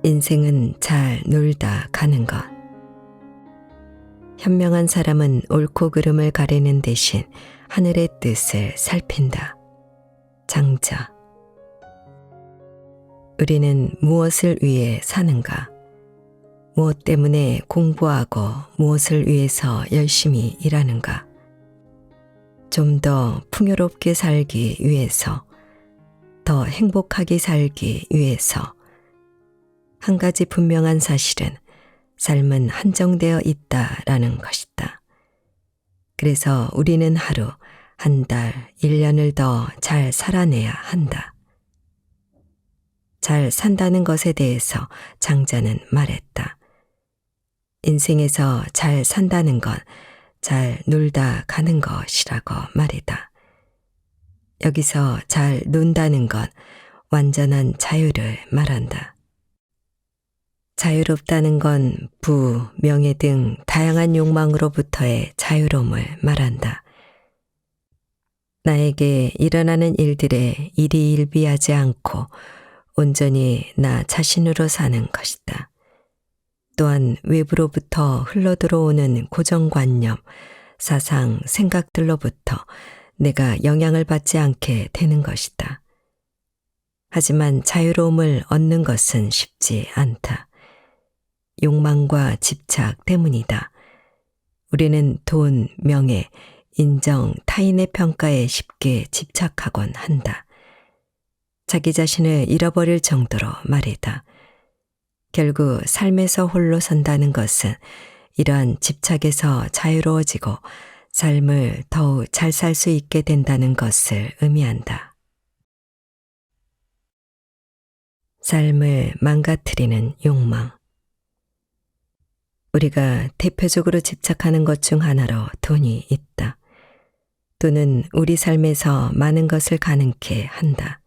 인생은 잘 놀다 가는 것. 현명한 사람은 옳고 그름을 가리는 대신 하늘의 뜻을 살핀다. 장자. 우리는 무엇을 위해 사는가? 무엇 때문에 공부하고 무엇을 위해서 열심히 일하는가? 좀 더 풍요롭게 살기 위해서, 더 행복하게 살기 위해서. 한 가지 분명한 사실은 삶은 한정되어 있다라는 것이다. 그래서 우리는 하루, 한 달, 1년을 더 잘 살아내야 한다. 잘 산다는 것에 대해서 장자는 말했다. 인생에서 잘 산다는 건 잘 놀다 가는 것이라고 말이다. 여기서 잘 논다는 건 완전한 자유를 말한다. 자유롭다는 건 부, 명예 등 다양한 욕망으로부터의 자유로움을 말한다. 나에게 일어나는 일들에 일희일비하지 않고 온전히 나 자신으로 사는 것이다. 또한 외부로부터 흘러들어오는 고정관념, 사상, 생각들로부터 내가 영향을 받지 않게 되는 것이다. 하지만 자유로움을 얻는 것은 쉽지 않다. 욕망과 집착 때문이다. 우리는 돈, 명예, 인정, 타인의 평가에 쉽게 집착하곤 한다. 자기 자신을 잃어버릴 정도로 말이다. 결국 삶에서 홀로 선다는 것은 이러한 집착에서 자유로워지고 삶을 더욱 잘 살 수 있게 된다는 것을 의미한다. 삶을 망가뜨리는 욕망. 우리가 대표적으로 집착하는 것 중 하나로 돈이 있다. 돈은 우리 삶에서 많은 것을 가능케 한다.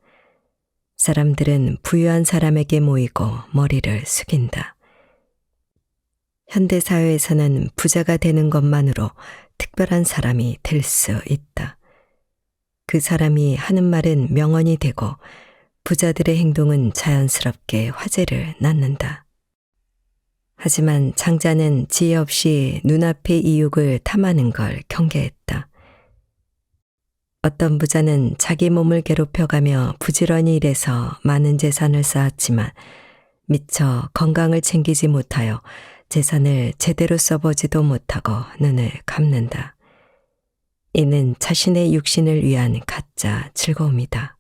사람들은 부유한 사람에게 모이고 머리를 숙인다. 현대사회에서는 부자가 되는 것만으로 특별한 사람이 될 수 있다. 그 사람이 하는 말은 명언이 되고 부자들의 행동은 자연스럽게 화제를 낳는다. 하지만 장자는 지혜 없이 눈앞의 이익을 탐하는 걸 경계했다. 어떤 부자는 자기 몸을 괴롭혀가며 부지런히 일해서 많은 재산을 쌓았지만 미처 건강을 챙기지 못하여 재산을 제대로 써보지도 못하고 눈을 감는다. 이는 자신의 육신을 위한 가짜 즐거움이다.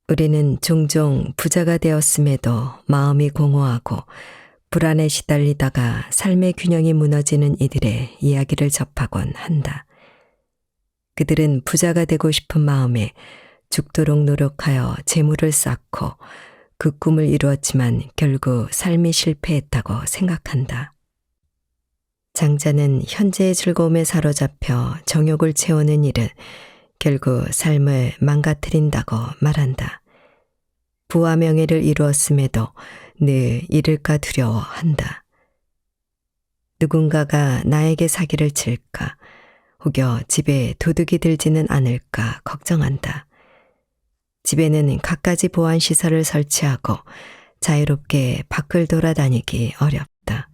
우리는 종종 부자가 되었음에도 마음이 공허하고 불안에 시달리다가 삶의 균형이 무너지는 이들의 이야기를 접하곤 한다. 그들은 부자가 되고 싶은 마음에 죽도록 노력하여 재물을 쌓고 그 꿈을 이루었지만 결국 삶이 실패했다고 생각한다. 장자는 현재의 즐거움에 사로잡혀 정욕을 채우는 일은 결국 삶을 망가뜨린다고 말한다. 부와 명예를 이루었음에도 늘 잃을까 두려워한다. 누군가가 나에게 사기를 칠까, 혹여 집에 도둑이 들지는 않을까 걱정한다. 집에는 갖가지 보안시설을 설치하고 자유롭게 밖을 돌아다니기 어렵다.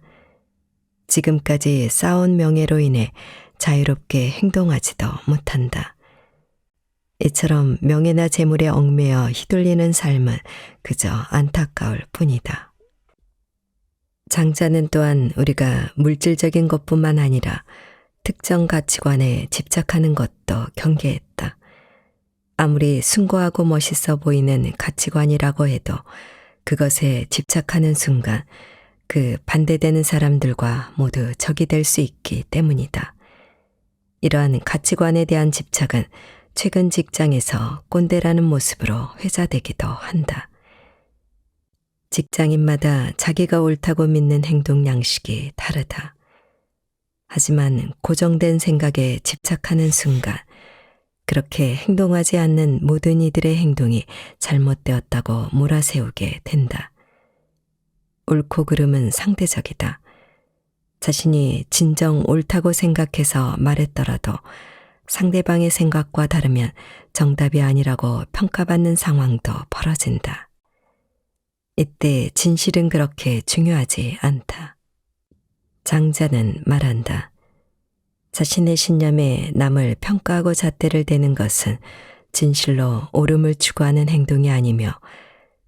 지금까지 쌓아온 명예로 인해 자유롭게 행동하지도 못한다. 이처럼 명예나 재물에 얽매여 휘둘리는 삶은 그저 안타까울 뿐이다. 장자는 또한 우리가 물질적인 것뿐만 아니라 특정 가치관에 집착하는 것도 경계했다. 아무리 숭고하고 멋있어 보이는 가치관이라고 해도 그것에 집착하는 순간 그 반대되는 사람들과 모두 적이 될 수 있기 때문이다. 이러한 가치관에 대한 집착은 최근 직장에서 꼰대라는 모습으로 회자되기도 한다. 직장인마다 자기가 옳다고 믿는 행동 양식이 다르다. 하지만 고정된 생각에 집착하는 순간 그렇게 행동하지 않는 모든 이들의 행동이 잘못되었다고 몰아세우게 된다. 옳고 그름은 상대적이다. 자신이 진정 옳다고 생각해서 말했더라도 상대방의 생각과 다르면 정답이 아니라고 평가받는 상황도 벌어진다. 이때 진실은 그렇게 중요하지 않다. 장자는 말한다. 자신의 신념에 남을 평가하고 잣대를 대는 것은 진실로 옳음을 추구하는 행동이 아니며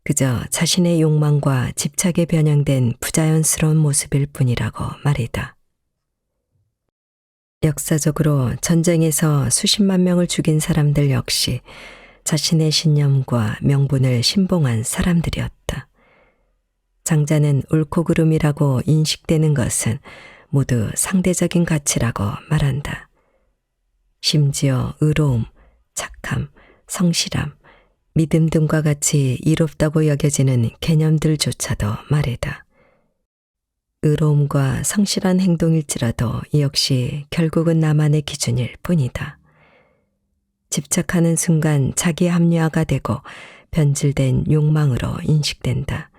그저 자신의 욕망과 집착에 변형된 부자연스러운 모습일 뿐이라고 말이다. 역사적으로 전쟁에서 수십만 명을 죽인 사람들 역시 자신의 신념과 명분을 신봉한 사람들이었다. 장자는 옳고 그름이라고 인식되는 것은 모두 상대적인 가치라고 말한다. 심지어 의로움, 착함, 성실함, 믿음 등과 같이 이롭다고 여겨지는 개념들조차도 말이다. 의로움과 성실한 행동일지라도 이 역시 결국은 나만의 기준일 뿐이다. 집착하는 순간 자기 합리화가 되고 변질된 욕망으로 인식된다.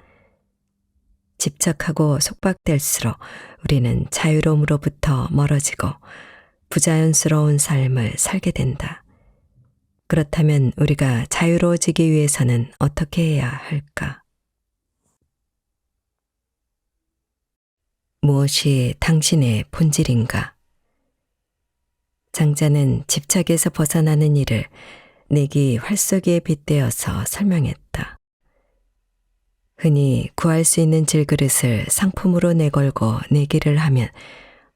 집착하고 속박될수록 우리는 자유로움으로부터 멀어지고 부자연스러운 삶을 살게 된다. 그렇다면 우리가 자유로워지기 위해서는 어떻게 해야 할까? 무엇이 당신의 본질인가? 장자는 집착에서 벗어나는 일을 내기 활쏘기에 빗대어서 설명했다. 흔히 구할 수 있는 질그릇을 상품으로 내걸고 내기를 하면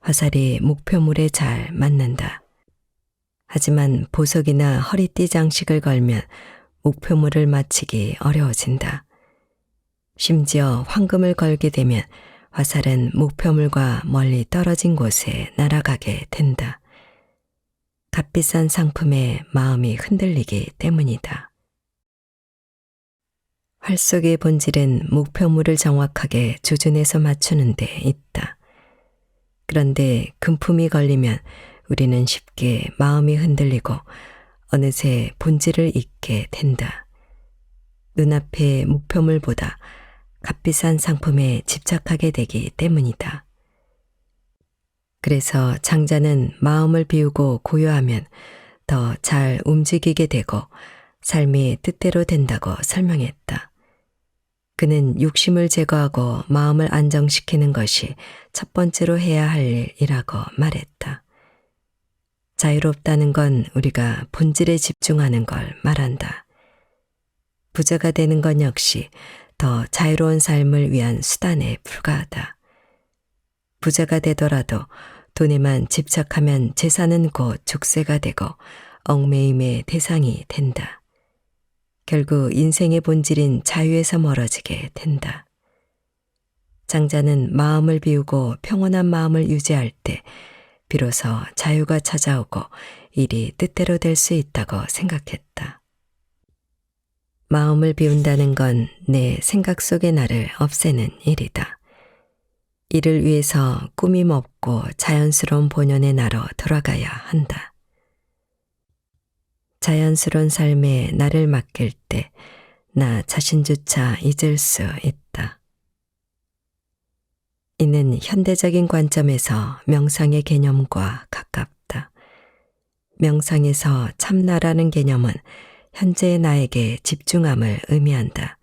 화살이 목표물에 잘 맞는다. 하지만 보석이나 허리띠 장식을 걸면 목표물을 맞히기 어려워진다. 심지어 황금을 걸게 되면 화살은 목표물과 멀리 떨어진 곳에 날아가게 된다. 값비싼 상품에 마음이 흔들리기 때문이다. 활쏘기의 본질은 목표물을 정확하게 조준해서 맞추는 데 있다. 그런데 금품이 걸리면 우리는 쉽게 마음이 흔들리고 어느새 본질을 잊게 된다. 눈앞의 목표물보다 값비싼 상품에 집착하게 되기 때문이다. 그래서 장자는 마음을 비우고 고요하면 더 잘 움직이게 되고 삶이 뜻대로 된다고 설명했다. 그는 욕심을 제거하고 마음을 안정시키는 것이 첫 번째로 해야 할 일이라고 말했다. 자유롭다는 건 우리가 본질에 집중하는 걸 말한다. 부자가 되는 건 역시 더 자유로운 삶을 위한 수단에 불과하다. 부자가 되더라도 돈에만 집착하면 재산은 곧 족쇄가 되고 얽매임의 대상이 된다. 결국 인생의 본질인 자유에서 멀어지게 된다. 장자는 마음을 비우고 평온한 마음을 유지할 때 비로소 자유가 찾아오고 일이 뜻대로 될 수 있다고 생각했다. 마음을 비운다는 건 내 생각 속의 나를 없애는 일이다. 이를 위해서 꾸밈 없고 자연스러운 본연의 나로 돌아가야 한다. 자연스러운 삶에 나를 맡길 때 나 자신조차 잊을 수 있다. 이는 현대적인 관점에서 명상의 개념과 가깝다. 명상에서 참나라는 개념은 현재의 나에게 집중함을 의미한다.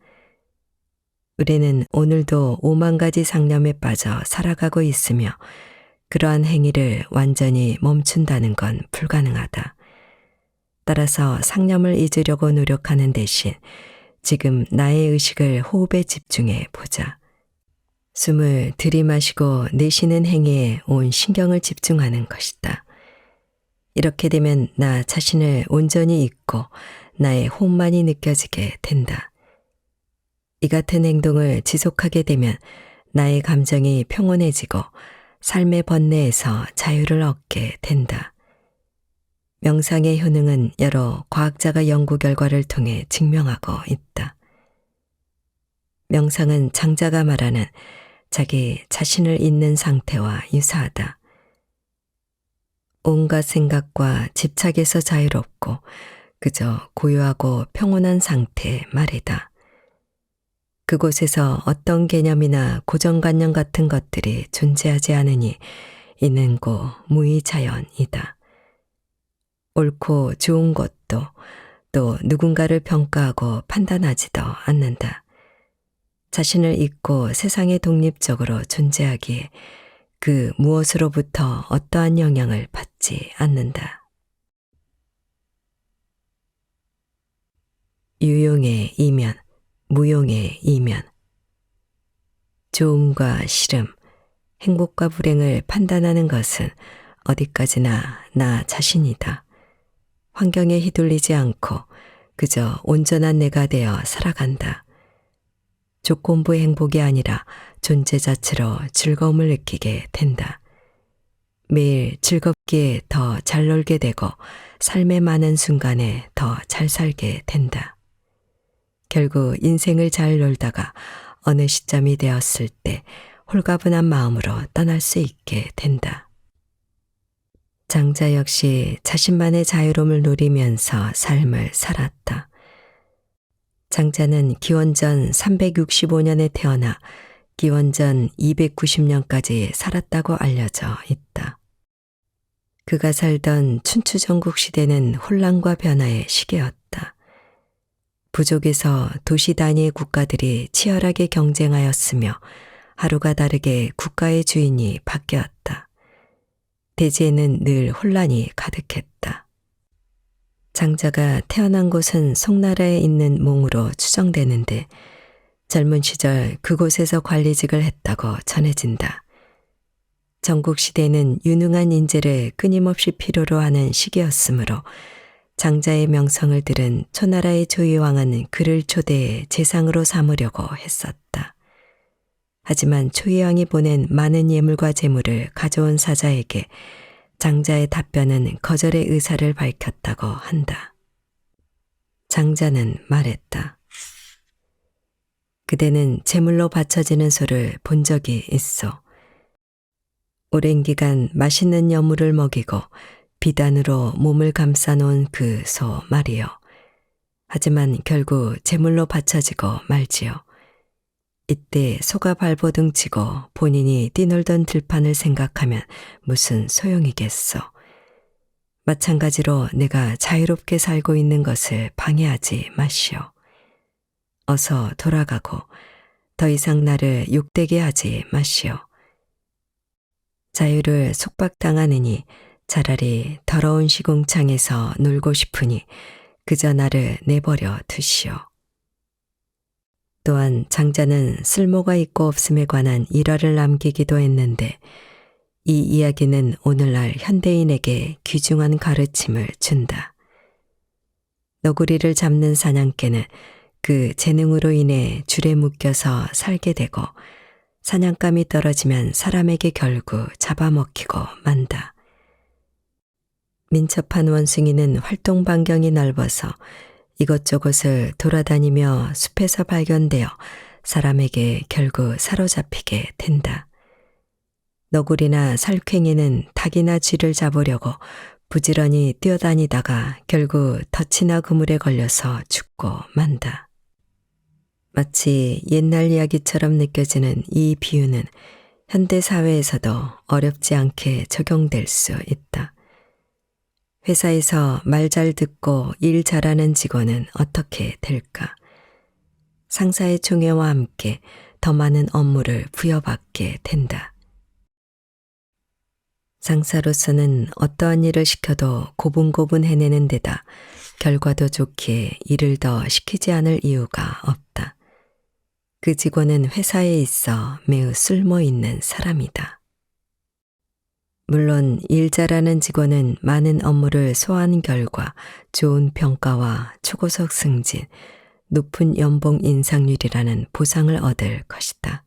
우리는 오늘도 5만 가지 상념에 빠져 살아가고 있으며 그러한 행위를 완전히 멈춘다는 건 불가능하다. 따라서 상념을 잊으려고 노력하는 대신 지금 나의 의식을 호흡에 집중해 보자. 숨을 들이마시고 내쉬는 행위에 온 신경을 집중하는 것이다. 이렇게 되면 나 자신을 온전히 잊고 나의 호흡만이 느껴지게 된다. 이 같은 행동을 지속하게 되면 나의 감정이 평온해지고 삶의 번뇌에서 자유를 얻게 된다. 명상의 효능은 여러 과학자가 연구 결과를 통해 증명하고 있다. 명상은 장자가 말하는 자기 자신을 잊는 상태와 유사하다. 온갖 생각과 집착에서 자유롭고 그저 고요하고 평온한 상태 말이다. 그곳에서 어떤 개념이나 고정관념 같은 것들이 존재하지 않으니 이는 고 무의자연이다. 옳고 좋은 것도 또 누군가를 평가하고 판단하지도 않는다. 자신을 잊고 세상에 독립적으로 존재하기에 그 무엇으로부터 어떠한 영향을 받지 않는다. 유용의 이면, 무용의 이면. 좋음과 싫음, 행복과 불행을 판단하는 것은 어디까지나 나 자신이다. 환경에 휘둘리지 않고 그저 온전한 내가 되어 살아간다. 조건부의 행복이 아니라 존재 자체로 즐거움을 느끼게 된다. 매일 즐겁게 더 잘 놀게 되고 삶의 많은 순간에 더 잘 살게 된다. 결국 인생을 잘 놀다가 어느 시점이 되었을 때 홀가분한 마음으로 떠날 수 있게 된다. 장자 역시 자신만의 자유로움을 누리면서 삶을 살았다. 장자는 기원전 365년에 태어나 기원전 290년까지 살았다고 알려져 있다. 그가 살던 춘추전국 시대는 혼란과 변화의 시기였다. 부족에서 도시 단위의 국가들이 치열하게 경쟁하였으며 하루가 다르게 국가의 주인이 바뀌었다. 대지에는 늘 혼란이 가득했다. 장자가 태어난 곳은 송나라에 있는 몽으로 추정되는데 젊은 시절 그곳에서 관리직을 했다고 전해진다. 전국시대는 유능한 인재를 끊임없이 필요로 하는 시기였으므로 장자의 명성을 들은 초나라의 조이왕은 그를 초대해 제상으로 삼으려고 했었다. 하지만 초이왕이 보낸 많은 예물과 재물을 가져온 사자에게 장자의 답변은 거절의 의사를 밝혔다고 한다. 장자는 말했다. 그대는 제물로 바쳐지는 소를 본 적이 있어. 오랜 기간 맛있는 여물을 먹이고 비단으로 몸을 감싸놓은 그 소 말이요. 하지만 결국 제물로 바쳐지고 말지요. 이때 소가 발버둥치고 본인이 뛰놀던 들판을 생각하면 무슨 소용이겠소. 마찬가지로 내가 자유롭게 살고 있는 것을 방해하지 마시오. 어서 돌아가고 더 이상 나를 욕되게 하지 마시오. 자유를 속박당하느니 차라리 더러운 시궁창에서 놀고 싶으니 그저 나를 내버려 두시오. 또한 장자는 쓸모가 있고 없음에 관한 일화를 남기기도 했는데 이 이야기는 오늘날 현대인에게 귀중한 가르침을 준다. 너구리를 잡는 사냥개는 그 재능으로 인해 줄에 묶여서 살게 되고 사냥감이 떨어지면 사람에게 결국 잡아먹히고 만다. 민첩한 원숭이는 활동 반경이 넓어서 이것저것을 돌아다니며 숲에서 발견되어 사람에게 결국 사로잡히게 된다. 너구리나 살쾡이는 닭이나 쥐를 잡으려고 부지런히 뛰어다니다가 결국 덫이나 그물에 걸려서 죽고 만다. 마치 옛날 이야기처럼 느껴지는 이 비유는 현대 사회에서도 어렵지 않게 적용될 수 있다. 회사에서 말 잘 듣고 일 잘하는 직원은 어떻게 될까? 상사의 총애와 함께 더 많은 업무를 부여받게 된다. 상사로서는 어떠한 일을 시켜도 고분고분 해내는 데다 결과도 좋기에 일을 더 시키지 않을 이유가 없다. 그 직원은 회사에 있어 매우 쓸모 있는 사람이다. 물론 일 잘하는 직원은 많은 업무를 소화한 결과 좋은 평가와 초고속 승진, 높은 연봉 인상률이라는 보상을 얻을 것이다.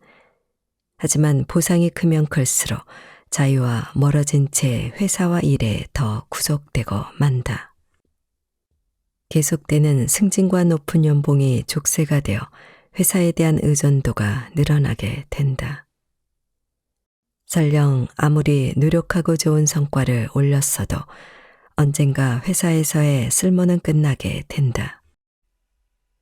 하지만 보상이 크면 클수록 자유와 멀어진 채 회사와 일에 더 구속되고 만다. 계속되는 승진과 높은 연봉이 족쇄가 되어 회사에 대한 의존도가 늘어나게 된다. 설령 아무리 노력하고 좋은 성과를 올렸어도 언젠가 회사에서의 쓸모는 끝나게 된다.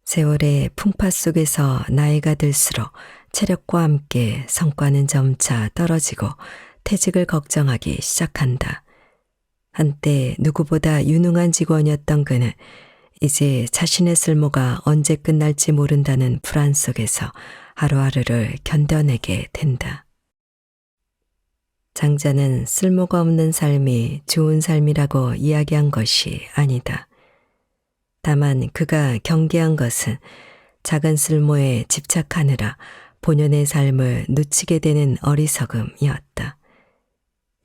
세월의 풍파 속에서 나이가 들수록 체력과 함께 성과는 점차 떨어지고 퇴직을 걱정하기 시작한다. 한때 누구보다 유능한 직원이었던 그는 이제 자신의 쓸모가 언제 끝날지 모른다는 불안 속에서 하루하루를 견뎌내게 된다. 장자는 쓸모가 없는 삶이 좋은 삶이라고 이야기한 것이 아니다. 다만 그가 경계한 것은 작은 쓸모에 집착하느라 본연의 삶을 놓치게 되는 어리석음이었다.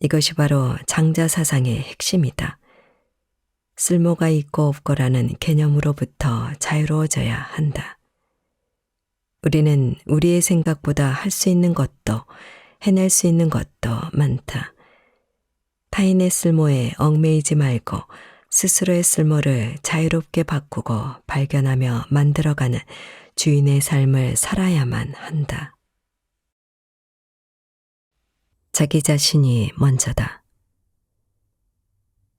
이것이 바로 장자 사상의 핵심이다. 쓸모가 있고 없고라는 개념으로부터 자유로워져야 한다. 우리는 우리의 생각보다 할 수 있는 것도 해낼 수 있는 것도 많다. 타인의 쓸모에 얽매이지 말고 스스로의 쓸모를 자유롭게 바꾸고 발견하며 만들어가는 주인의 삶을 살아야만 한다. 자기 자신이 먼저다.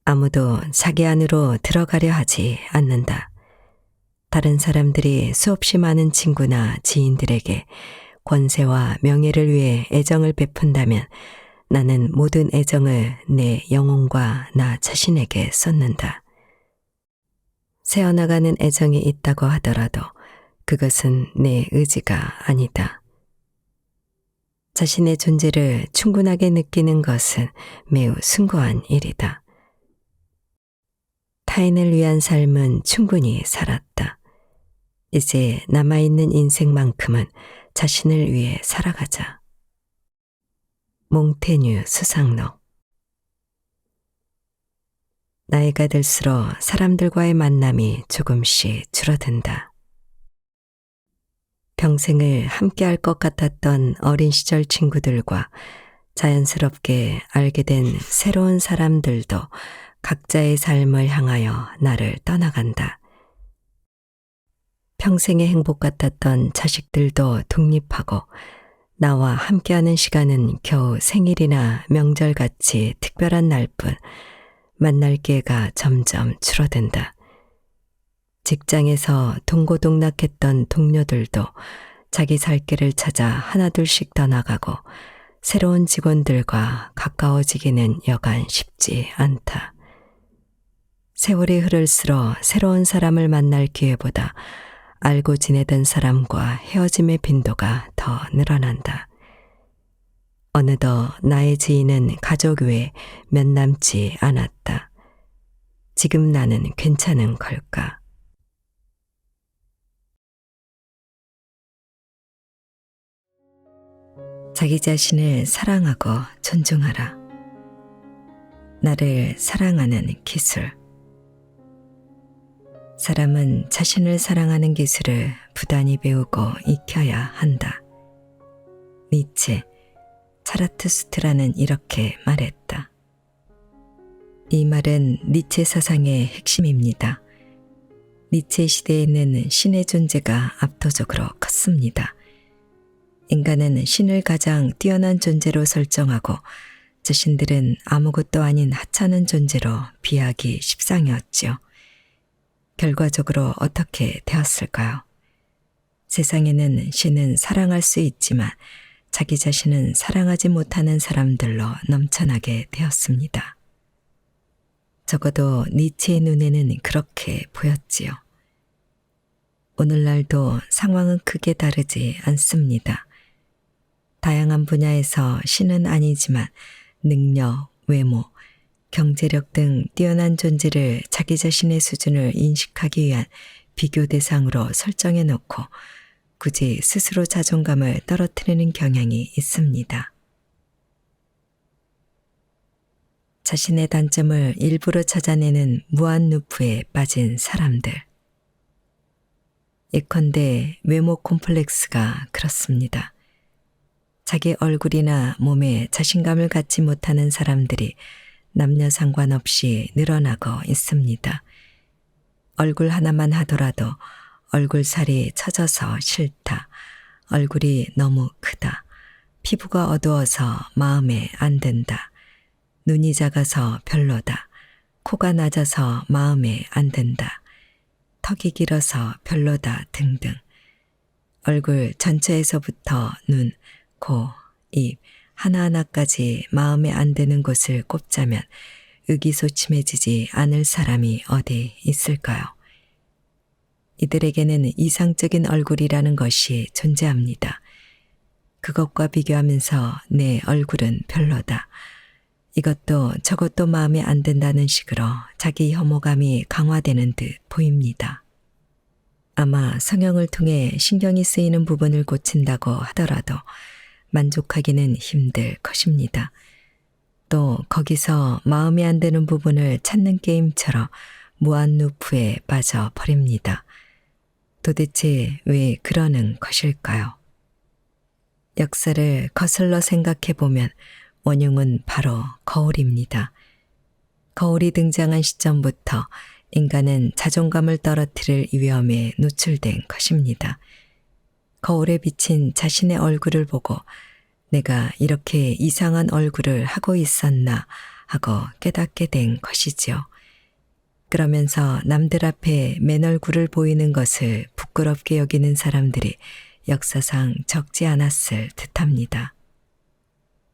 아무도 자기 안으로 들어가려 하지 않는다. 다른 사람들이 수없이 많은 친구나 지인들에게 권세와 명예를 위해 애정을 베푼다면 나는 모든 애정을 내 영혼과 나 자신에게 쏟는다. 새어나가는 애정이 있다고 하더라도 그것은 내 의지가 아니다. 자신의 존재를 충분하게 느끼는 것은 매우 숭고한 일이다. 타인을 위한 삶은 충분히 살았다. 이제 남아있는 인생만큼은 자신을 위해 살아가자. 몽테뉴 수상록. 나이가 들수록 사람들과의 만남이 조금씩 줄어든다. 평생을 함께할 것 같았던 어린 시절 친구들과 자연스럽게 알게 된 새로운 사람들도 각자의 삶을 향하여 나를 떠나간다. 평생의 행복 같았던 자식들도 독립하고 나와 함께하는 시간은 겨우 생일이나 명절같이 특별한 날뿐 만날 기회가 점점 줄어든다. 직장에서 동고동락했던 동료들도 자기 살 길을 찾아 하나둘씩 떠나가고 새로운 직원들과 가까워지기는 여간 쉽지 않다. 세월이 흐를수록 새로운 사람을 만날 기회보다 알고 지내던 사람과 헤어짐의 빈도가 더 늘어난다. 어느덧 나의 지인은 가족 외에 몇 남지 않았다. 지금 나는 괜찮은 걸까? 자기 자신을 사랑하고 존중하라. 나를 사랑하는 기술. 사람은 자신을 사랑하는 기술을 부단히 배우고 익혀야 한다. 니체, 차라투스트라는 이렇게 말했다. 이 말은 니체 사상의 핵심입니다. 니체 시대에는 신의 존재가 압도적으로 컸습니다. 인간은 신을 가장 뛰어난 존재로 설정하고 자신들은 아무것도 아닌 하찮은 존재로 비하기 십상이었지요. 결과적으로 어떻게 되었을까요? 세상에는 신은 사랑할 수 있지만 자기 자신은 사랑하지 못하는 사람들로 넘쳐나게 되었습니다. 적어도 니체의 눈에는 그렇게 보였지요. 오늘날도 상황은 크게 다르지 않습니다. 다양한 분야에서 신은 아니지만 능력, 외모, 경제력 등 뛰어난 존재를 자기 자신의 수준을 인식하기 위한 비교 대상으로 설정해 놓고 굳이 스스로 자존감을 떨어뜨리는 경향이 있습니다. 자신의 단점을 일부러 찾아내는 무한 루프에 빠진 사람들. 예컨대 외모 콤플렉스가 그렇습니다. 자기 얼굴이나 몸에 자신감을 갖지 못하는 사람들이 남녀 상관없이 늘어나고 있습니다. 얼굴 하나만 하더라도 얼굴 살이 처져서 싫다. 얼굴이 너무 크다. 피부가 어두워서 마음에 안 든다. 눈이 작아서 별로다. 코가 낮아서 마음에 안 든다. 턱이 길어서 별로다 등등. 얼굴 전체에서부터 눈, 코, 입, 하나하나까지 마음에 안 드는 곳을 꼽자면 의기소침해지지 않을 사람이 어디 있을까요? 이들에게는 이상적인 얼굴이라는 것이 존재합니다. 그것과 비교하면서 내 얼굴은 별로다. 이것도 저것도 마음에 안 든다는 식으로 자기 혐오감이 강화되는 듯 보입니다. 아마 성형을 통해 신경이 쓰이는 부분을 고친다고 하더라도 만족하기는 힘들 것입니다. 또 거기서 마음에 안 드는 부분을 찾는 게임처럼 무한 루프에 빠져버립니다. 도대체 왜 그러는 것일까요? 역사를 거슬러 생각해 보면 원흉은 바로 거울입니다. 거울이 등장한 시점부터 인간은 자존감을 떨어뜨릴 위험에 노출된 것입니다. 거울에 비친 자신의 얼굴을 보고 내가 이렇게 이상한 얼굴을 하고 있었나 하고 깨닫게 된 것이지요. 그러면서 남들 앞에 맨 얼굴을 보이는 것을 부끄럽게 여기는 사람들이 역사상 적지 않았을 듯합니다.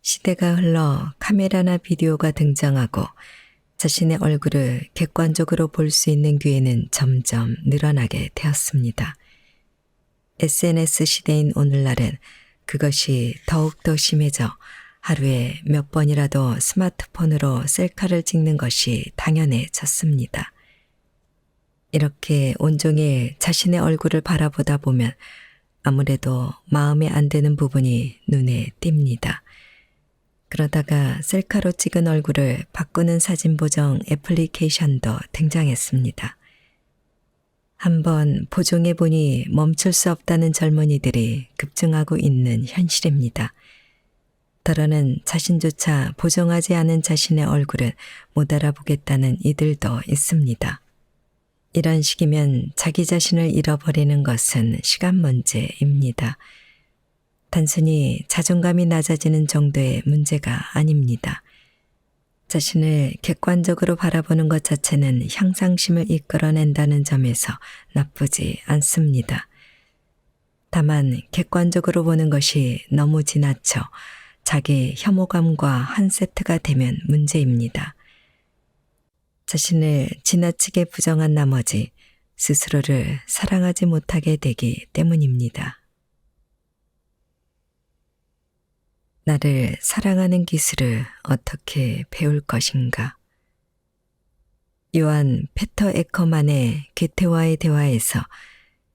시대가 흘러 카메라나 비디오가 등장하고 자신의 얼굴을 객관적으로 볼 수 있는 기회는 점점 늘어나게 되었습니다. SNS 시대인 오늘날은 그것이 더욱더 심해져 하루에 몇 번이라도 스마트폰으로 셀카를 찍는 것이 당연해졌습니다. 이렇게 온종일 자신의 얼굴을 바라보다 보면 아무래도 마음에 안 드는 부분이 눈에 띕니다. 그러다가 셀카로 찍은 얼굴을 바꾸는 사진 보정 애플리케이션도 등장했습니다. 한번 보정해 보니 멈출 수 없다는 젊은이들이 급증하고 있는 현실입니다. 더러는 자신조차 보정하지 않은 자신의 얼굴을 못 알아보겠다는 이들도 있습니다. 이런 식이면 자기 자신을 잃어버리는 것은 시간 문제입니다. 단순히 자존감이 낮아지는 정도의 문제가 아닙니다. 자신을 객관적으로 바라보는 것 자체는 향상심을 이끌어낸다는 점에서 나쁘지 않습니다. 다만 객관적으로 보는 것이 너무 지나쳐 자기 혐오감과 한 세트가 되면 문제입니다. 자신을 지나치게 부정한 나머지 스스로를 사랑하지 못하게 되기 때문입니다. 나를 사랑하는 기술을 어떻게 배울 것인가? 요한 페터 에커만의 괴테와의 대화에서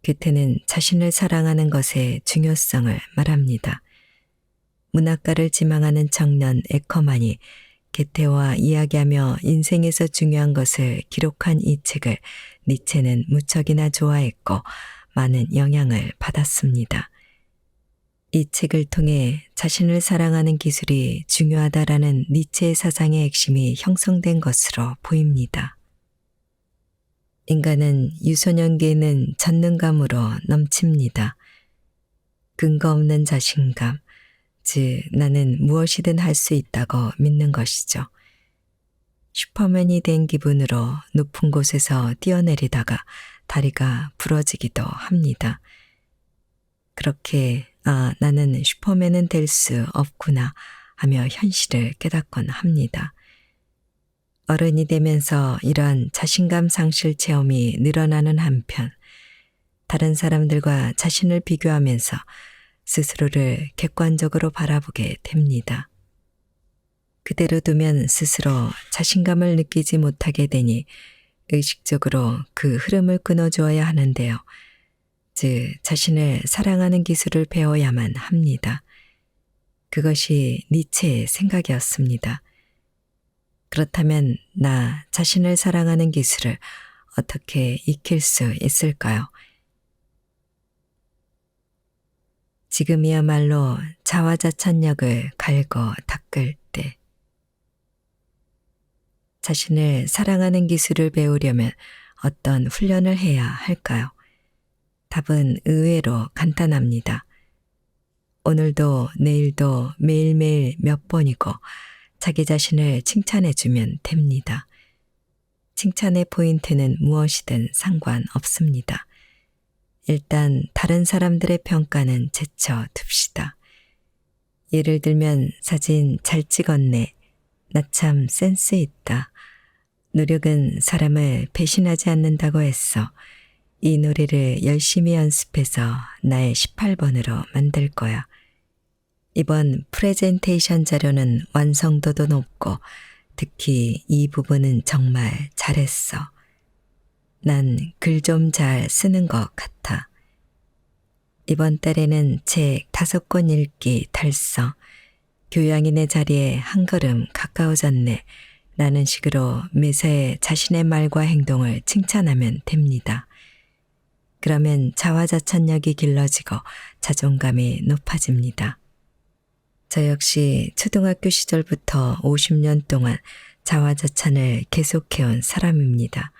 괴테는 자신을 사랑하는 것의 중요성을 말합니다. 문학가를 지망하는 청년 에커만이 괴테와 이야기하며 인생에서 중요한 것을 기록한 이 책을 니체는 무척이나 좋아했고 많은 영향을 받았습니다. 이 책을 통해 자신을 사랑하는 기술이 중요하다라는 니체의 사상의 핵심이 형성된 것으로 보입니다. 인간은 유소년기에는 전능감으로 넘칩니다. 근거 없는 자신감, 즉 나는 무엇이든 할 수 있다고 믿는 것이죠. 슈퍼맨이 된 기분으로 높은 곳에서 뛰어내리다가 다리가 부러지기도 합니다. 그렇게 나는 슈퍼맨은 될 수 없구나 하며 현실을 깨닫곤 합니다. 어른이 되면서 이러한 자신감 상실 체험이 늘어나는 한편 다른 사람들과 자신을 비교하면서 스스로를 객관적으로 바라보게 됩니다. 그대로 두면 스스로 자신감을 느끼지 못하게 되니 의식적으로 그 흐름을 끊어주어야 하는데요. 즉 자신을 사랑하는 기술을 배워야만 합니다. 그것이 니체의 생각이었습니다. 그렇다면 나 자신을 사랑하는 기술을 어떻게 익힐 수 있을까요? 지금이야말로 자화자찬력을 갈고 닦을 때. 자신을 사랑하는 기술을 배우려면 어떤 훈련을 해야 할까요? 답은 의외로 간단합니다. 오늘도 내일도 매일매일 몇 번이고 자기 자신을 칭찬해주면 됩니다. 칭찬의 포인트는 무엇이든 상관없습니다. 일단 다른 사람들의 평가는 제쳐둡시다. 예를 들면 사진 잘 찍었네. 나 참 센스 있다. 노력은 사람을 배신하지 않는다고 했어. 이 노래를 열심히 연습해서 나의 18번으로 만들 거야. 이번 프레젠테이션 자료는 완성도도 높고 특히 이 부분은 정말 잘했어. 난 글 좀 잘 쓰는 것 같아. 이번 달에는 책 5권 읽기 달성. 교양인의 자리에 한 걸음 가까워졌네. 라는 식으로 매사에 자신의 말과 행동을 칭찬하면 됩니다. 그러면 자화자찬력이 길러지고 자존감이 높아집니다. 저 역시 초등학교 시절부터 50년 동안 자화자찬을 계속해온 사람입니다.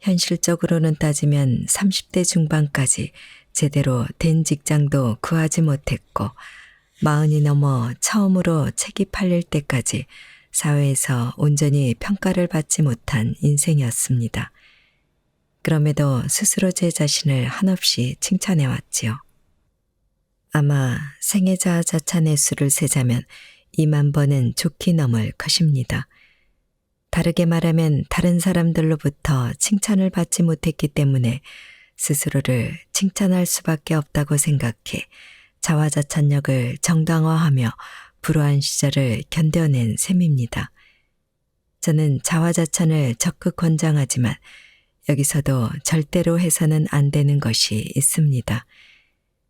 현실적으로는 따지면 30대 중반까지 제대로 된 직장도 구하지 못했고 40이 넘어 처음으로 책이 팔릴 때까지 사회에서 온전히 평가를 받지 못한 인생이었습니다. 그럼에도 스스로 제 자신을 한없이 칭찬해왔지요. 아마 생애 자아자찬의 수를 세자면 2만 번은 좋게 넘을 것입니다. 다르게 말하면 다른 사람들로부터 칭찬을 받지 못했기 때문에 스스로를 칭찬할 수밖에 없다고 생각해 자화자찬력을 정당화하며 불우한 시절을 견뎌낸 셈입니다. 저는 자화자찬을 적극 권장하지만 여기서도 절대로 해서는 안 되는 것이 있습니다.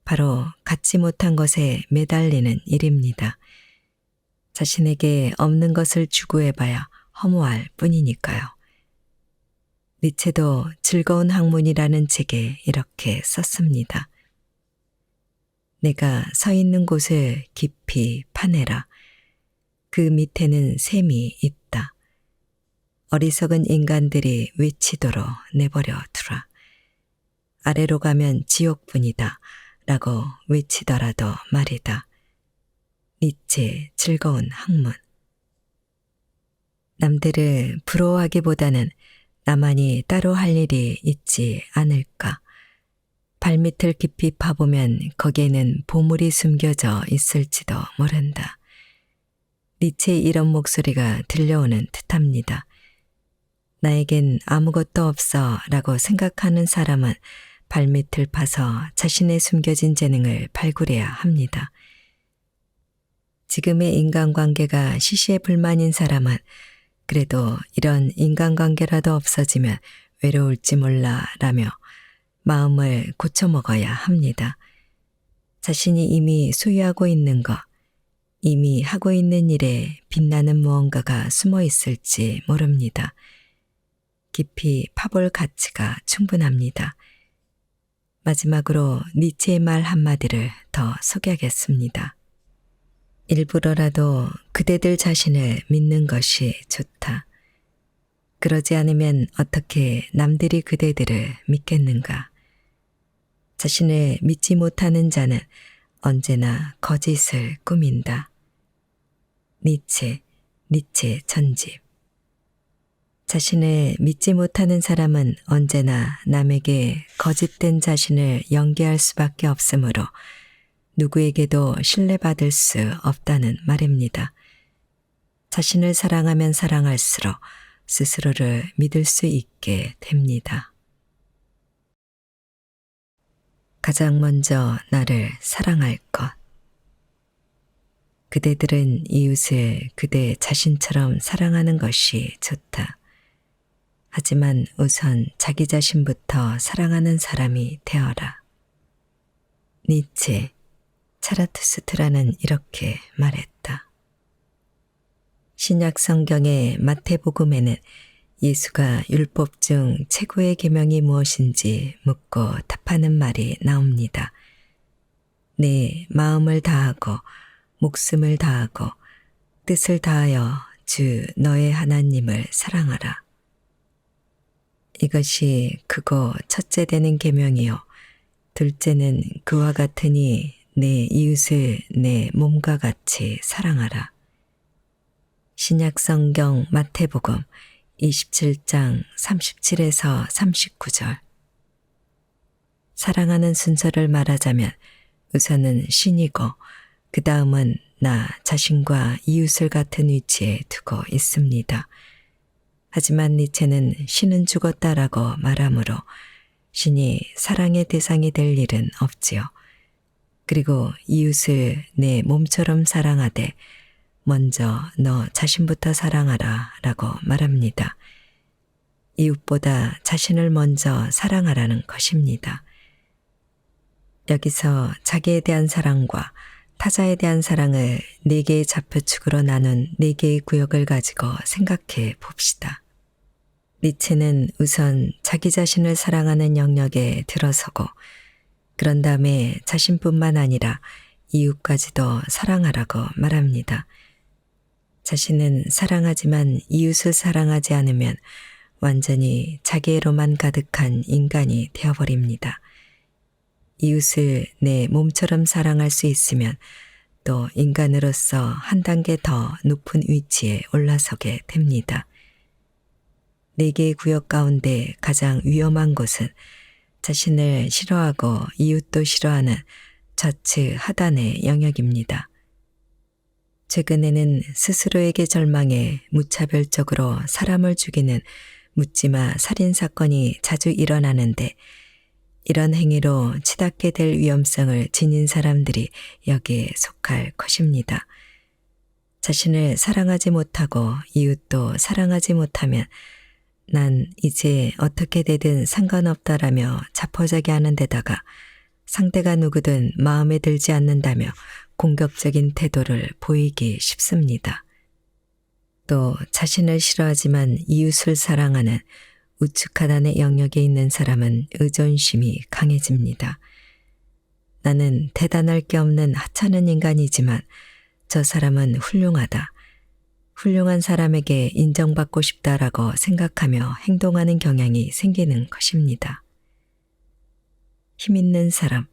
바로 갖지 못한 것에 매달리는 일입니다. 자신에게 없는 것을 추구해봐야 허무할 뿐이니까요. 니체도 즐거운 학문이라는 책에 이렇게 썼습니다. 내가 서 있는 곳을 깊이 파내라. 그 밑에는 샘이 있다. 어리석은 인간들이 외치도록 내버려 두라. 아래로 가면 지옥뿐이다. 라고 외치더라도 말이다. 니체 즐거운 학문. 남들을 부러워하기보다는 나만이 따로 할 일이 있지 않을까. 발밑을 깊이 파보면 거기에는 보물이 숨겨져 있을지도 모른다. 니체의 이런 목소리가 들려오는 듯합니다. 나에겐 아무것도 없어 라고 생각하는 사람은 발밑을 파서 자신의 숨겨진 재능을 발굴해야 합니다. 지금의 인간관계가 시시해불만인 사람은 그래도 이런 인간관계라도 없어지면 외로울지 몰라 라며 마음을 고쳐먹어야 합니다. 자신이 이미 소유하고 있는 것, 이미 하고 있는 일에 빛나는 무언가가 숨어 있을지 모릅니다. 깊이 파볼 가치가 충분합니다. 마지막으로 니체의 말 한마디를 더 소개하겠습니다. 일부러라도 그대들 자신을 믿는 것이 좋다. 그러지 않으면 어떻게 남들이 그대들을 믿겠는가? 자신을 믿지 못하는 자는 언제나 거짓을 꾸민다. 니체 전집. 자신을 믿지 못하는 사람은 언제나 남에게 거짓된 자신을 연기할 수밖에 없으므로 누구에게도 신뢰받을 수 없다는 말입니다. 자신을 사랑하면 사랑할수록 스스로를 믿을 수 있게 됩니다. 가장 먼저 나를 사랑할 것. 그대들은 이웃을 그대 자신처럼 사랑하는 것이 좋다. 하지만 우선 자기 자신부터 사랑하는 사람이 되어라. 니체, 차라투스트라는 이렇게 말했다. 신약 성경의 마태복음에는 예수가 율법 중 최고의 계명이 무엇인지 묻고 답하는 말이 나옵니다. 내 마음을 다하고 목숨을 다하고 뜻을 다하여 주 너의 하나님을 사랑하라. 이것이 크고 첫째 되는 계명이요 둘째는 그와 같으니 내 이웃을 내 몸과 같이 사랑하라. 신약 성경 마태복음 27장 37에서 39절. 사랑하는 순서를 말하자면 우선은 신이고 그 다음은 나 자신과 이웃을 같은 위치에 두고 있습니다. 하지만 니체는 신은 죽었다라고 말하므로 신이 사랑의 대상이 될 일은 없지요. 그리고 이웃을 내 몸처럼 사랑하되 먼저 너 자신부터 사랑하라 라고 말합니다. 이웃보다 자신을 먼저 사랑하라는 것입니다. 여기서 자기에 대한 사랑과 타자에 대한 사랑을 4개의 좌표축으로 나눈 4개의 구역을 가지고 생각해 봅시다. 니체는 우선 자기 자신을 사랑하는 영역에 들어서고 그런 다음에 자신뿐만 아니라 이웃까지도 사랑하라고 말합니다. 자신은 사랑하지만 이웃을 사랑하지 않으면 완전히 자기애로만 가득한 인간이 되어버립니다. 이웃을 내 몸처럼 사랑할 수 있으면 또 인간으로서 한 단계 더 높은 위치에 올라서게 됩니다. 4개의 구역 가운데 가장 위험한 곳은 자신을 싫어하고 이웃도 싫어하는 좌측 하단의 영역입니다. 최근에는 스스로에게 절망해 무차별적으로 사람을 죽이는 묻지마 살인사건이 자주 일어나는데 이런 행위로 치닫게 될 위험성을 지닌 사람들이 여기에 속할 것입니다. 자신을 사랑하지 못하고 이웃도 사랑하지 못하면 난 이제 어떻게 되든 상관없다라며 자포자기하는 데다가 상대가 누구든 마음에 들지 않는다며 공격적인 태도를 보이기 쉽습니다. 또 자신을 싫어하지만 이웃을 사랑하는 우측 하단의 영역에 있는 사람은 의존심이 강해집니다. 나는 대단할 게 없는 하찮은 인간이지만 저 사람은 훌륭하다. 훌륭한 사람에게 인정받고 싶다라고 생각하며 행동하는 경향이 생기는 것입니다. 힘 있는 사람,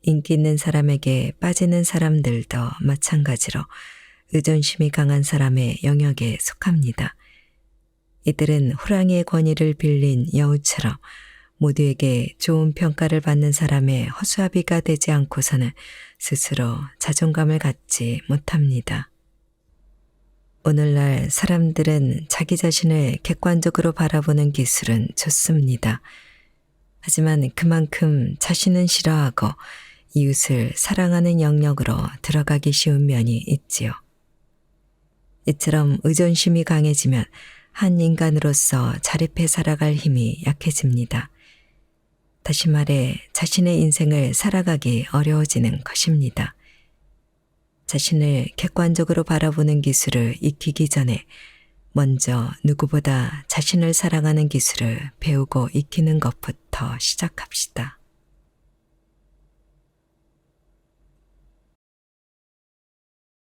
인기 있는 사람에게 빠지는 사람들도 마찬가지로 의존심이 강한 사람의 영역에 속합니다. 이들은 호랑이의 권위를 빌린 여우처럼 모두에게 좋은 평가를 받는 사람의 허수아비가 되지 않고서는 스스로 자존감을 갖지 못합니다. 오늘날 사람들은 자기 자신을 객관적으로 바라보는 기술은 좋습니다. 하지만 그만큼 자신은 싫어하고 이웃을 사랑하는 영역으로 들어가기 쉬운 면이 있지요. 이처럼 의존심이 강해지면 한 인간으로서 자립해 살아갈 힘이 약해집니다. 다시 말해 자신의 인생을 살아가기 어려워지는 것입니다. 자신을 객관적으로 바라보는 기술을 익히기 전에 먼저 누구보다 자신을 사랑하는 기술을 배우고 익히는 것부터 시작합시다.